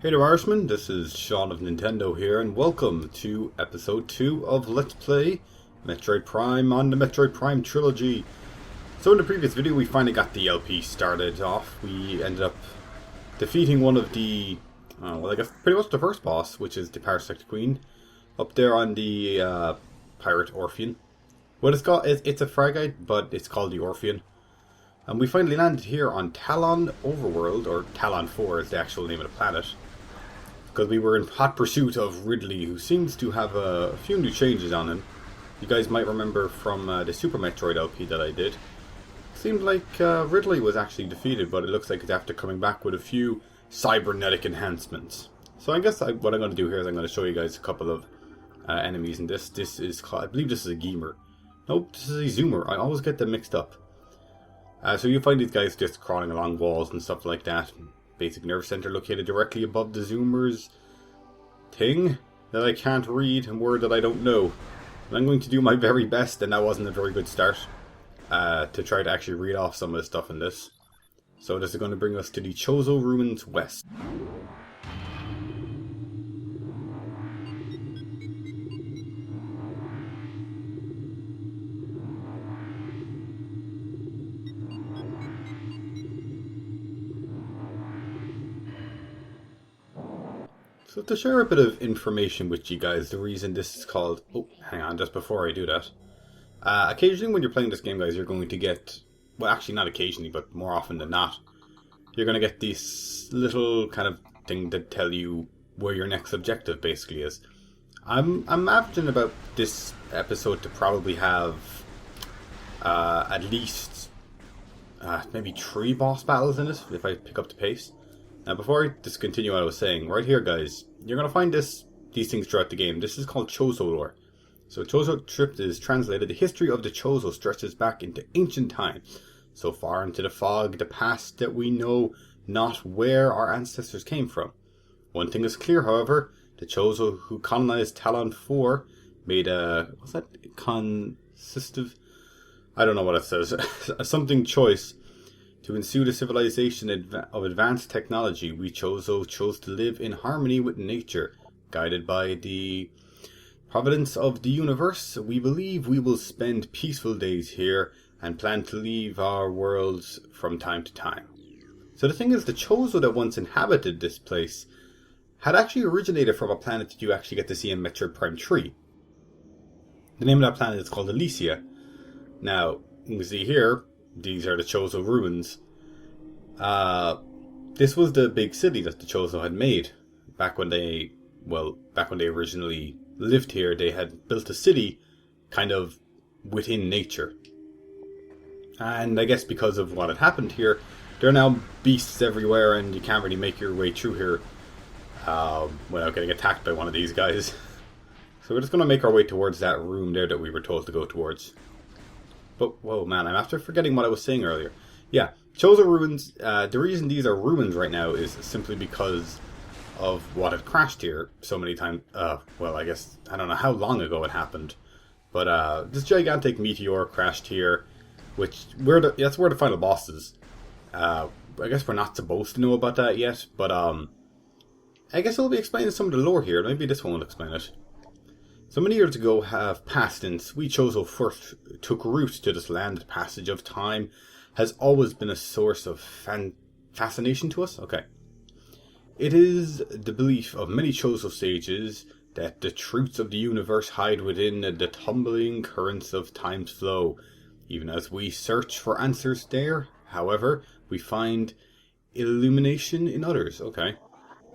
Hey there Irishman, this is Sean of Nintendo here, and welcome to episode 2 of Let's Play Metroid Prime on the Metroid Prime trilogy. So in the previous video we finally got the LP started off. We ended up defeating one of the, I guess pretty much the first boss, which is the Parasect Queen, up there on the Pirate Orpheon. What it's called, it's a fragite, but it's called the Orpheon. And we finally landed here on Tallon Overworld, or Tallon IV is the actual name of the planet. Because we were in hot pursuit of Ridley, who seems to have a few new changes on him. You guys might remember from the Super Metroid LP that I did. Seemed like Ridley was actually defeated, but it looks like it's after coming back with a few cybernetic enhancements. So I guess what I'm going to do here is I'm going to show you guys a couple of enemies. And this is called, I believe this is a Gamer. Nope, this is a Zoomer. I always get them mixed up. So you find these guys just crawling along walls and stuff like that. Basic nerve center located directly above the Zoomer's thing that I can't read and word that I don't know. And I'm going to do my very best, and that wasn't a very good start, to try to actually read off some of the stuff in this. So this is going to bring us to the Chozo Ruins West. So to share a bit of information with you guys, the reason this is called... Oh, hang on, just before I do that. Occasionally when you're playing this game, guys, you're going to get... Well, actually not occasionally, but more often than not. You're going to get this little kind of thing that tell you where your next objective basically is. I'm averaging about this episode to probably have at least maybe 3 boss battles in it, if I pick up the pace. Now, before I discontinue what I was saying, right here, guys, you're going to find these things throughout the game. This is called Chozo Lore. So, Chozo Trip is translated. The history of the Chozo stretches back into ancient times, so far into the fog, the past that we know not where our ancestors came from. One thing is clear, however, the Chozo who colonized Tallon IV made a, what's that, consistive? I don't know what it says, something choice. To ensue the civilization of advanced technology, we chose to live in harmony with nature. Guided by the providence of the universe, we believe we will spend peaceful days here and plan to leave our worlds from time to time. So the thing is, the Chozo that once inhabited this place had actually originated from a planet that you actually get to see in Metroid Prime 3. The name of that planet is called Elysia. Now, you can see here, these are the Chozo ruins. This was the big city that the Chozo had made. Back when they originally lived here, they had built a city kind of within nature. And I guess because of what had happened here, there are now beasts everywhere and you can't really make your way through here without getting attacked by one of these guys. So we're just going to make our way towards that room there that we were told to go towards. But, whoa, man, I'm after forgetting what I was saying earlier. Yeah, Chozo Ruins, the reason these are ruins right now is simply because of what had crashed here so many times. Well, I guess, I don't know how long ago it happened. But this gigantic meteor crashed here, which, that's where the final boss is. I guess we're not supposed to know about that yet, but I guess I'll be explaining some of the lore here. Maybe this one will explain it. So many years ago have passed since we Chozo first took root to this land. The passage of time has always been a source of fascination to us. Okay. It is the belief of many Chozo sages that the truths of the universe hide within the tumbling currents of time's flow. Even as we search for answers there, however, we find illumination in others. Okay.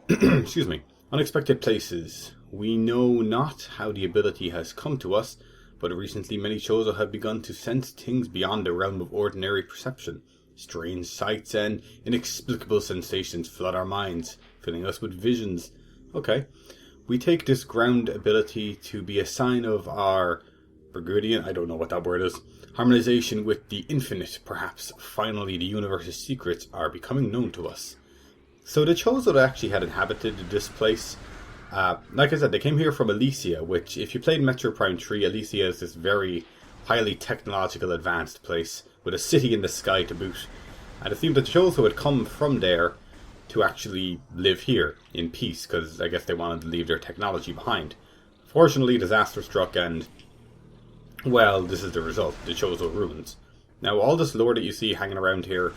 Excuse me. Unexpected places. We know not how the ability has come to us, but recently many Chozo have begun to sense things beyond the realm of ordinary perception. Strange sights and inexplicable sensations flood our minds, filling us with visions. Okay. We take this ground ability to be a sign of our Burgundian, I don't know what that word is, harmonization with the infinite. Perhaps finally the universe's secrets are becoming known to us. So the Chozo that actually had inhabited this place, like I said, they came here from Elysia, which, if you played Metroid Prime 3, Elysia is this very highly technological advanced place with a city in the sky to boot. And it seemed that Chozo had come from there to actually live here in peace, because I guess they wanted to leave their technology behind. Fortunately, disaster struck and, well, this is the result, the Chozo ruins. Now, all this lore that you see hanging around here,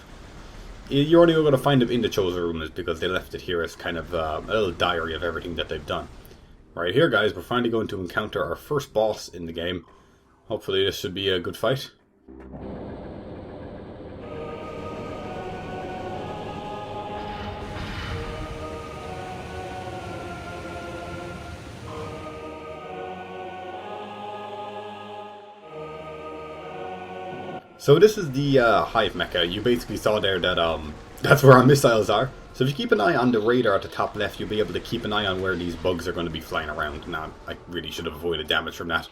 you're only going to find them in the Chozo ruins because they left it here as kind of a little diary of everything that they've done. Right here, guys, we're finally going to encounter our first boss in the game. Hopefully this should be a good fight. So this is the Hive Mecha. You basically saw there that that's where our missiles are. So if you keep an eye on the radar at the top left, you'll be able to keep an eye on where these bugs are going to be flying around. Now, I really should have avoided damage from that.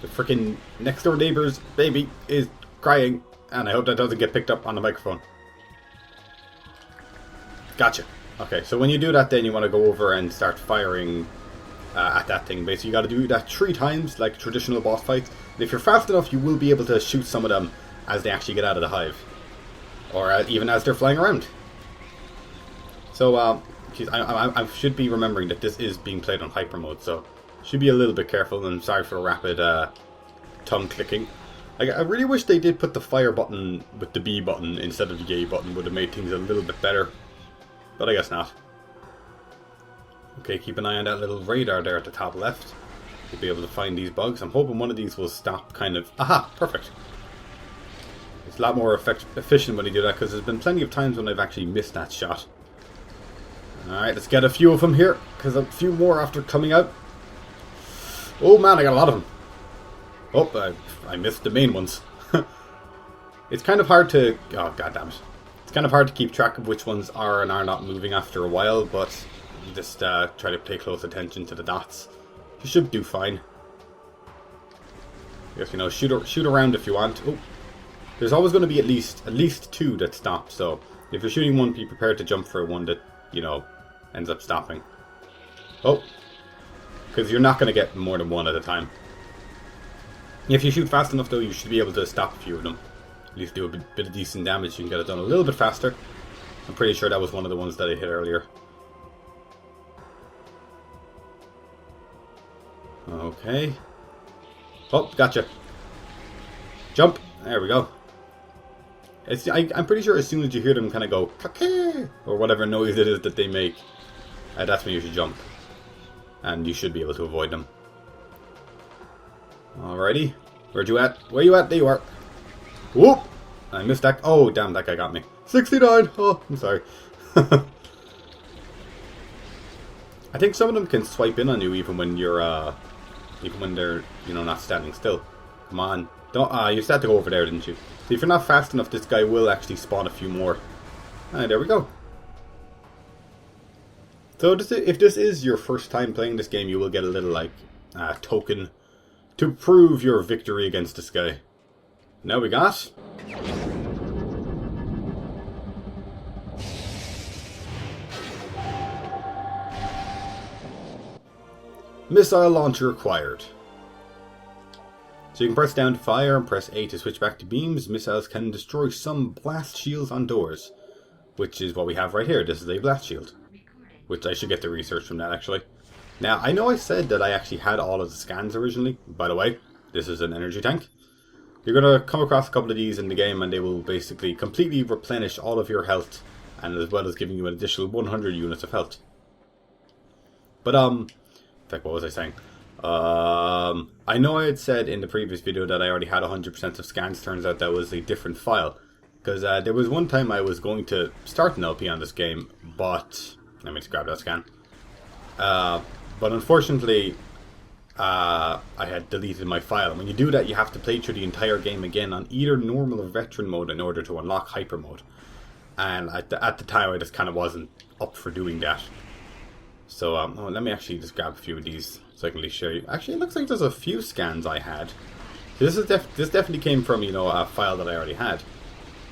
The freaking next door neighbor's baby is crying, and I hope that doesn't get picked up on the microphone. Gotcha. Okay, so when you do that, then you want to go over and start firing at that thing. Basically, you got to do that 3 times, like traditional boss fights. And if you're fast enough, you will be able to shoot some of them as they actually get out of the hive, or even as they're flying around. So, I should be remembering that this is being played on Hypermode, so should be a little bit careful, and sorry for rapid tongue clicking. I really wish they did put the fire button with the B button instead of the A button. Would have made things a little bit better, but I guess not. Okay, keep an eye on that little radar there at the top left. You'll be able to find these bugs. I'm hoping one of these will stop kind of... Aha! Perfect. It's a lot more efficient when you do that, because there's been plenty of times when I've actually missed that shot. Alright, let's get a few of them here, because a few more after coming out. Oh man, I got a lot of them. Oh, I missed the main ones. It's kind of hard to... Oh, god damn it. It's kind of hard to keep track of which ones are and are not moving after a while, but you just try to pay close attention to the dots. You should do fine. I guess, you know, shoot around if you want. Oh, there's always going to be at least 2 that stop, so if you're shooting one, be prepared to jump for one that, you know, ends up stopping. Oh, because you're not going to get more than 1 at a time. If you shoot fast enough, though, you should be able to stop a few of them. At least do a bit of decent damage. You can get it done a little bit faster. I'm pretty sure that was one of the ones that I hit earlier. Okay. Oh, gotcha. Jump. There we go. I'm pretty sure as soon as you hear them kind of go, "Caca," or whatever noise it is that they make, that's when you should jump. And you should be able to avoid them. Alrighty. Where'd you at? Where you at? There you are. Whoop! I missed that. Oh, damn, that guy got me. 69! Oh, I'm sorry. I think some of them can swipe in on you even when you're, even when they're, you know, not standing still. Come on. Don't, you just had to go over there, didn't you? See, if you're not fast enough, this guy will actually spawn a few more. Alright, there we go. So, if this is your first time playing this game, you will get a little, like, token to prove your victory against this guy. Now we got... Missile launcher acquired. So you can press down to fire and press A to switch back to beams. Missiles can destroy some blast shields on doors, which is what we have right here. This is a blast shield, which I should get the research from that actually. Now, I know I said that I actually had all of the scans originally. By the way, this is an energy tank. You're going to come across a couple of these in the game and they will basically completely replenish all of your health, and as well as giving you an additional 100 units of health. But, like, what was I saying? I know I had said in the previous video that I already had 100% of scans. Turns out that was a different file. Because there was one time I was going to start an LP on this game, but... Let me just grab that scan. But unfortunately, I had deleted my file. And when you do that, you have to play through the entire game again on either normal or veteran mode in order to unlock Hypermode. And at the time, I just kind of wasn't up for doing that. So, let me actually just grab a few of these so I can at least show you. Actually, it looks like there's a few scans I had. This definitely came from, you know, a file that I already had.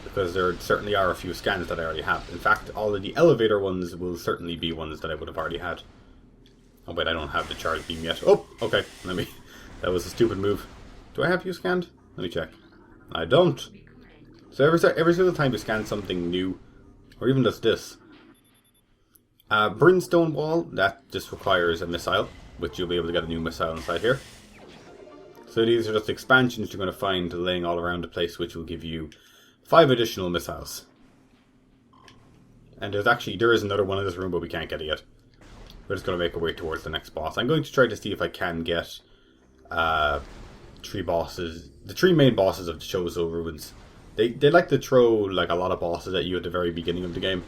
Because there certainly are a few scans that I already have. In fact, all of the elevator ones will certainly be ones that I would have already had. Oh, wait, I don't have the charge beam yet. Oh, okay. That was a stupid move. Do I have you scanned? Let me check. I don't. So every single time you scan something new, or even just this, Brimstone Wall, that just requires a missile, which you'll be able to get a new missile inside here. So these are just expansions you're going to find laying all around the place, which will give you 5 additional missiles. And there is another one in this room, but we can't get it yet. We're just going to make our way towards the next boss. I'm going to try to see if I can get 3 bosses, the 3 main bosses of the Chozo ruins. They like to throw like a lot of bosses at you at the very beginning of the game,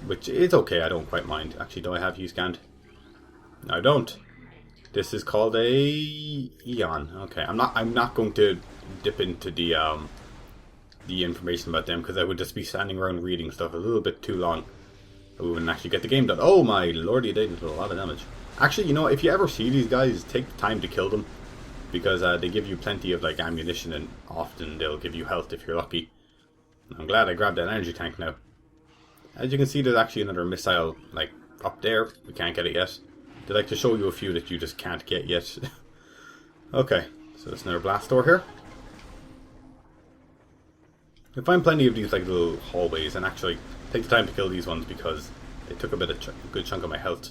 which is okay. I don't quite mind. Actually, do I have you scanned? No, I don't. This is called a Eon. Okay, I'm not going to dip into the information about them because I would just be standing around reading stuff a little bit too long. We wouldn't actually get the game done. Oh my lordy, they did a lot of damage. Actually, you know, if you ever see these guys, take the time to kill them, because they give you plenty of like ammunition, and often they'll give you health if you're lucky. I'm glad I grabbed that energy tank now. As you can see, there's actually another missile like up there. We can't get it yet. They like to show you a few that you just can't get yet. Okay, so there's another blast door here. You'll find plenty of these like little hallways, and actually take the time to kill these ones because they took a good chunk of my health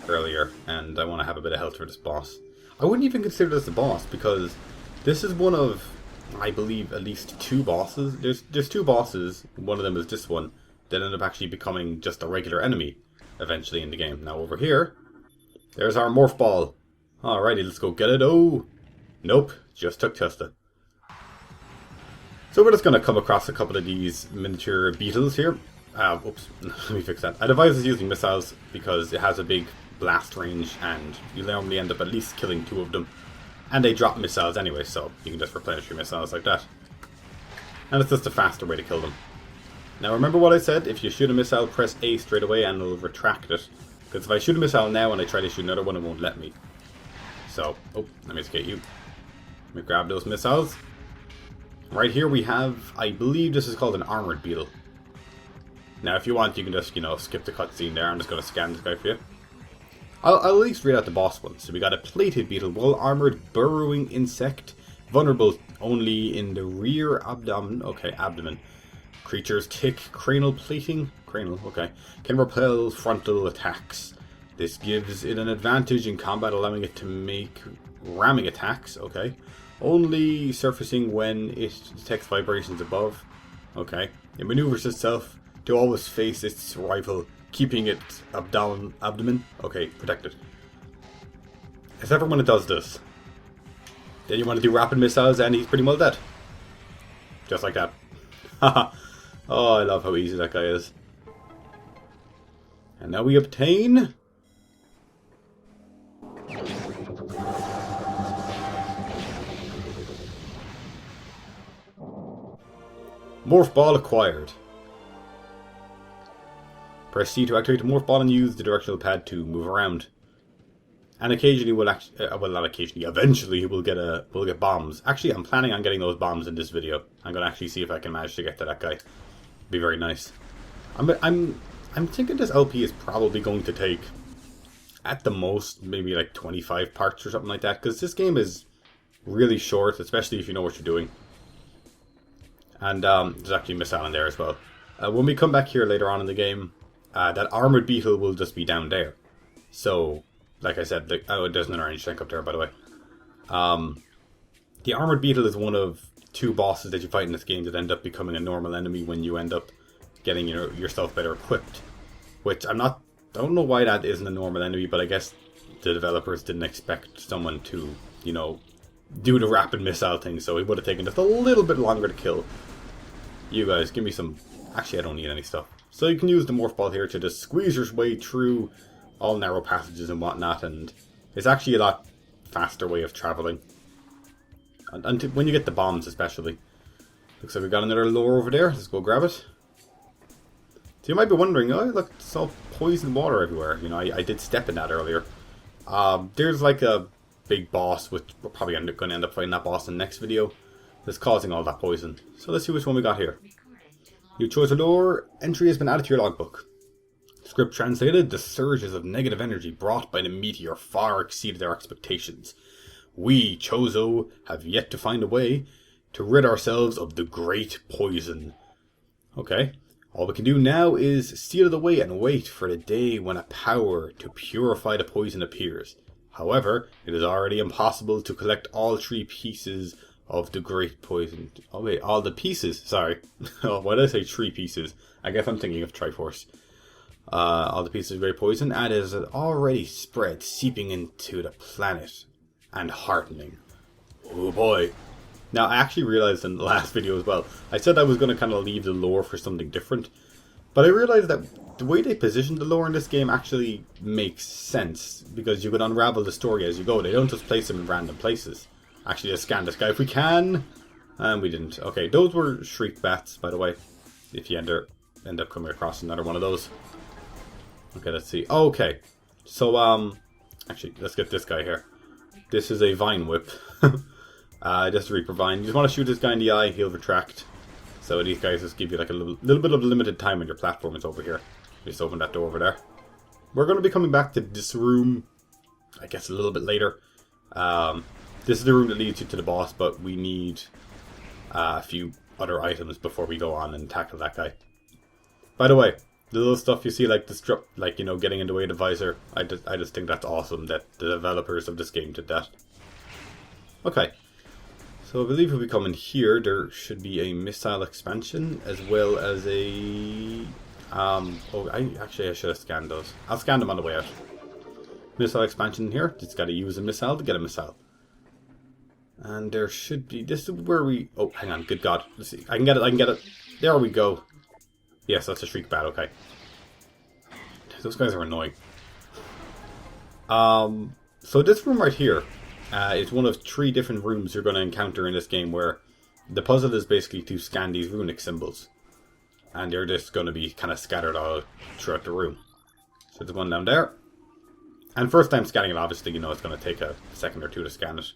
earlier, and I want to have a bit of health for this boss. I wouldn't even consider this a boss because this is one of, I believe, at least 2 bosses. There's 2 bosses. One of them is this one that end up actually becoming just a regular enemy eventually in the game. Now over here, there's our Morph Ball. Alrighty, let's go get it. Oh, nope, just took Testa. So we're just going to come across a couple of these miniature beetles here. Oops, let me fix that. I devised this using missiles because it has a big blast range and you normally end up at least killing 2 of them. And they drop missiles anyway, so you can just replenish your missiles like that. And it's just a faster way to kill them. Now remember what I said, if you shoot a missile, press A straight away and it'll retract it. Because if I shoot a missile now and I try to shoot another one, it won't let me. So, oh, let me just get you. Let me grab those missiles. Right here we have, I believe this is called an armored beetle. Now if you want, you can just, you know, skip the cutscene there. I'm just going to scan this guy for you. I'll at least read out the boss one. So we got a Pleated Beetle, well-armored burrowing insect, vulnerable only in the rear abdomen. Okay, abdomen. Creature's kick, cranial plating, cranial, okay, can repel frontal attacks. This gives it an advantage in combat, allowing it to make ramming attacks, okay. Only surfacing when it detects vibrations above, okay. It maneuvers itself to always face its rival, keeping its abdomen, okay, protected. Except for when it does this. Then you want to do rapid missiles and he's pretty well dead. Just like that. Haha. Oh, I love how easy that guy is. And now we obtain... Morph Ball acquired. Press C to activate the Morph Ball and use the directional pad to move around. And occasionally we'll well, not occasionally, eventually we'll get bombs. Actually, I'm planning on getting those bombs in this video. I'm going to actually see if I can manage to get to that guy. Be very nice. I'm thinking this LP is probably going to take, at the most, maybe like 25 parts or something like that. Because this game is really short, especially if you know what you're doing. And there's actually a missile in there as well. When we come back here later on in the game, that armored beetle will just be down there. So, like I said, there's an orange tank up there, by the way. The armored beetle is one of 2 bosses that you fight in this game that end up becoming a normal enemy when you end up getting yourself better equipped. Which I don't know why that isn't a normal enemy, but I guess the developers didn't expect someone to, you know, do the rapid missile thing, so it would have taken just a little bit longer to kill. You guys, give me some... Actually, I don't need any stuff. So you can use the Morph Ball here to just squeeze your way through all narrow passages and whatnot, and it's actually a lot faster way of traveling. And when you get the bombs especially. Looks like we got another lore over there. Let's go grab it. So you might be wondering, oh look, it's all poison water everywhere. You know, I did step in that earlier. There's like a big boss, which we're probably going to end up fighting that boss in the next video, that's causing all that poison. So let's see which one we got here. Your Chozo Lore entry has been added to your logbook. Script translated, the surges of negative energy brought by the meteor far exceeded our expectations. We, Chozo, have yet to find a way to rid ourselves of the great poison. Okay. All we can do now is steal it away and wait for the day when a power to purify the poison appears. However, it is already impossible to collect all 3 pieces of the great poison. Oh wait, all the pieces, sorry. Why did I say 3 pieces? I guess I'm thinking of Triforce. All the pieces of great poison, and it is already spread, seeping into the planet and hardening. Oh boy. Now, I actually realized in the last video as well, I said I was going to kind of leave the lore for something different. But I realized that the way they position the lore in this game actually makes sense. Because you can unravel the story as you go. They don't just place them in random places. Actually, let's scan this guy if we can. And we didn't. Okay, those were shriek bats, by the way. If you end up coming across another one of those. Okay, let's see. Okay. So, actually, let's get this guy here. This is a vine whip. Just to reprovine. You just want to shoot this guy in the eye, he'll retract. So these guys just give you like a little bit of limited time on your platform is over here. Just open that door over there. We're going to be coming back to this room, I guess a little bit later. This is the room that leads you to the boss, but we need a few other items before we go on and tackle that guy. By the way, the little stuff you see like like, you know, getting in the way of the visor, I just think that's awesome that the developers of this game did that. Okay. So I believe if we come in here, there should be a missile expansion as well as a... I should have scanned those. I'll scan them on the way out. Missile expansion here. Just got to use a missile to get a missile. And there should be... This is where we... Oh, hang on. Good God. Let's see. I can get it. There we go. Yes, that's a shriek bat. Okay. Those guys are annoying. So this room right here... it's one of 3 different rooms you're going to encounter in this game where the puzzle is basically to scan these runic symbols. And they're just going to be kind of scattered all throughout the room. So there's one down there. And first time scanning it, obviously, you know, it's going to take a second or 2 to scan it.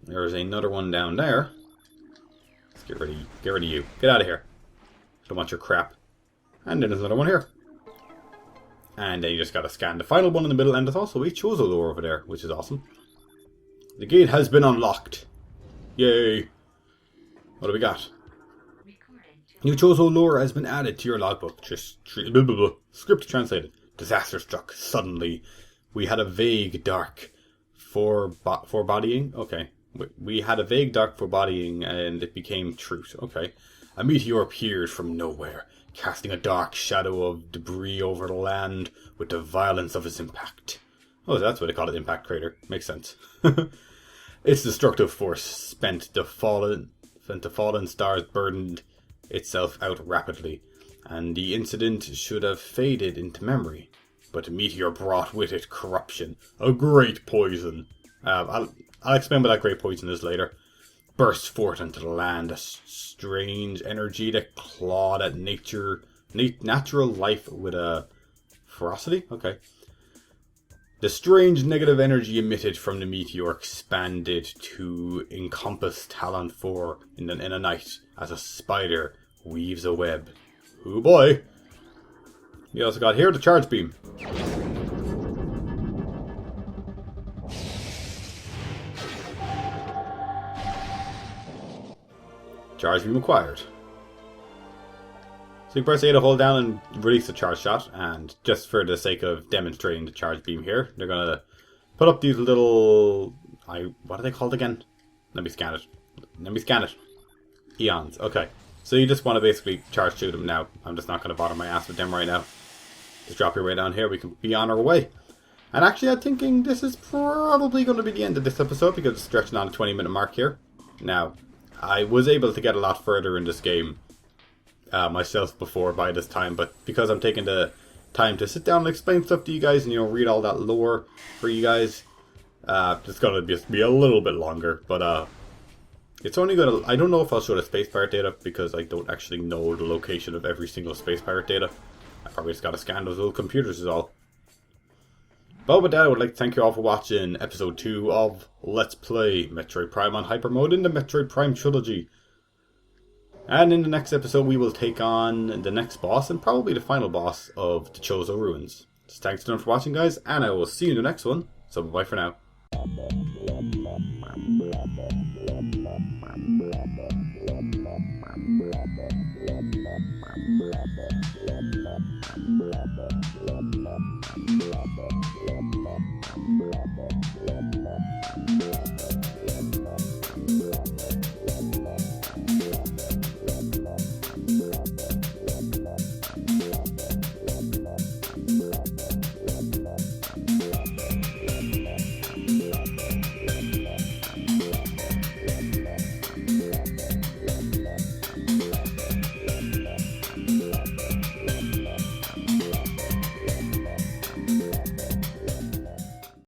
There's another one down there. Let's get rid of you. Get out of here. Don't want your crap. And then there's another one here. And then you just got to scan the final one in the middle. And there's also a Chozo Lore over there, which is awesome. The gate has been unlocked. Yay. What do we got? New Chozo Lore has been added to your logbook. Script translated. Disaster struck suddenly. We had a vague dark foreboding. Okay. We had a vague dark foreboding and it became truth. Okay. A meteor appeared from nowhere, casting a dark shadow of debris over the land with the violence of its impact. Oh, that's what they call it, impact crater. Makes sense. Its destructive force spent the fallen stars burdened itself out rapidly, and the incident should have faded into memory. But the meteor brought with it corruption, a great poison. I'll explain what that great poison is later. Burst forth into the land, a strange energy that clawed at natural life with a ferocity. Okay. The strange negative energy emitted from the meteor expanded to encompass Tallon IV in a night as a spider weaves a web. Oh boy! We also got here the charge beam. Charge beam acquired. So you press A to hold down and release the charge shot, and just for the sake of demonstrating the charge beam here, they're going to put up these little... what are they called again? Let me scan it. Eons. Okay. So you just want to basically charge through them now. I'm just not going to bother my ass with them right now. Just drop your way down here. We can be on our way. And actually, I'm thinking this is probably going to be the end of this episode because it's stretching on a 20-minute mark here. Now, I was able to get a lot further in this game myself before by this time, but because I'm taking the time to sit down and explain stuff to you guys and, you know, read all that lore for you guys, it's going to be a little bit longer, but it's only going to... I don't know if I'll show the space pirate data because I don't actually know the location of every single space pirate data. I probably just got to scan those little computers is all. But with that, I would like to thank you all for watching episode 2 of Let's Play Metroid Prime on Hypermode in the Metroid Prime trilogy. And in the next episode, we will take on the next boss and probably the final boss of the Chozo Ruins. So thanks to them for watching, guys, and I will see you in the next one. So bye for now.